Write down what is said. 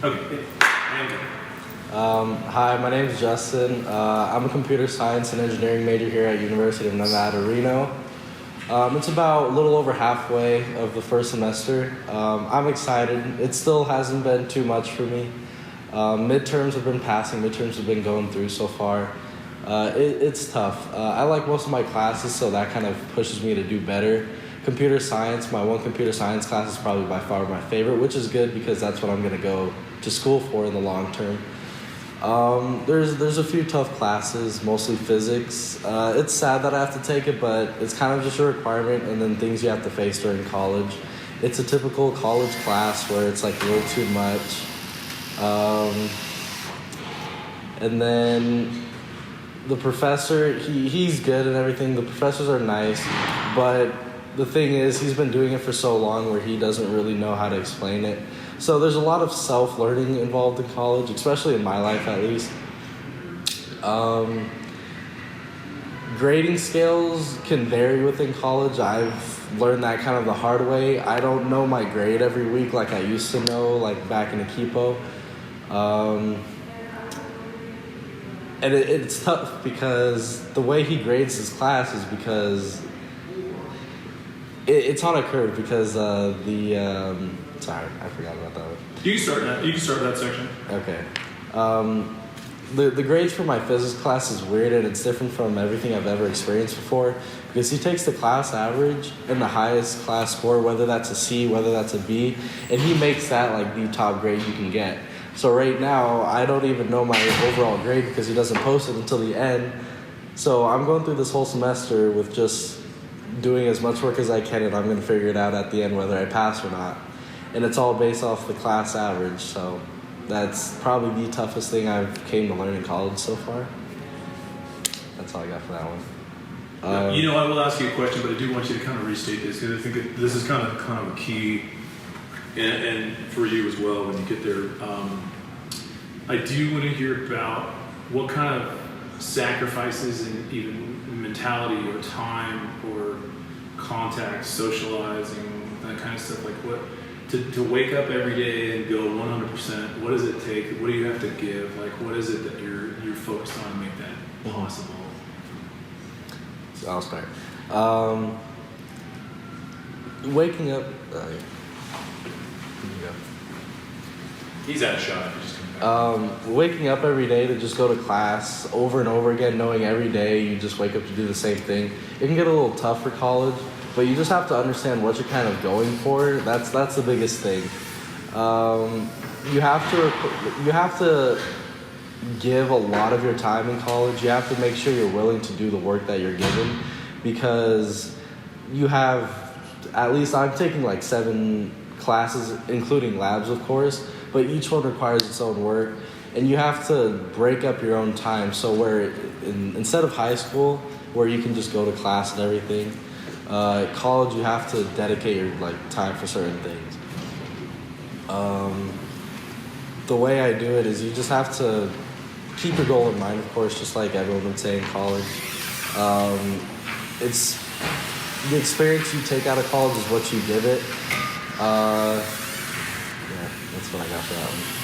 Okay. Hi, my name is Justen. I'm a computer science and engineering major here at University of Nevada, Reno. It's about a little over halfway of the first semester. I'm excited. It still hasn't been too much for me. Midterms have been passing. Midterms have been going through so far. It's tough. I like most of my classes, so that kind of pushes me to do better. Computer science, my one computer science class is probably by far my favorite, which is good because that's what I'm going to go to school for in the long term. There's a few tough classes, mostly physics. It's sad that I have to take it, but it's kind of just a requirement, and then things you have to face during college. It's a typical college class where it's like a little too much. And then the professor, he's good and everything. The professors are nice, but the thing is, he's been doing it for so long where he doesn't really know how to explain it. So there's a lot of self-learning involved in college, especially in my life at least. Grading scales can vary within college. I've learned that kind of the hard way. I don't know my grade every week like I used to know, like back in Akipo. And it's tough because the way he grades his class is because it's on a curve because sorry, I forgot about that one. You can start that section. Okay. The grades for my physics class is weird, and it's different from everything I've ever experienced before because he takes the class average and the highest class score, whether that's a C, whether that's a B, and he makes that like the top grade you can get. So right now, I don't even know my overall grade because he doesn't post it until the end. So I'm going through this whole semester with just doing as much work as I can, and I'm going to figure it out at the end whether I pass or not. And it's all based off the class average, so that's probably the toughest thing I've came to learn in college so far. That's all I got for that one. I will ask you a question, but I do want you to kind of restate this because I think that this is kind of a key, and for you as well when you get there. I do want to hear about what kind of sacrifices and even mentality or time or contact, socializing, that kind of stuff. Like what to wake up every day and go 100%. What does it take? What do you have to give? Like what is it that you're focused on to make that possible? So I'll start. Waking up. He's out of shot. Just come back. Waking up every day to just go to class over and over again, knowing every day you just wake up to do the same thing. It can get a little tough for college, but you just have to understand what you're kind of going for. That's the biggest thing. You have to give a lot of your time in college. You have to make sure you're willing to do the work that you're given because you have, at least I'm taking like 7 classes, including labs, of course, but each one requires its own work, and you have to break up your own time. So where instead of high school, where you can just go to class and everything, college you have to dedicate your time for certain things. The way I do it is you just have to keep your goal in mind, of course, just like everyone would say in college. It's the experience you take out of college is what you give it. Yeah, that's what I got for that one.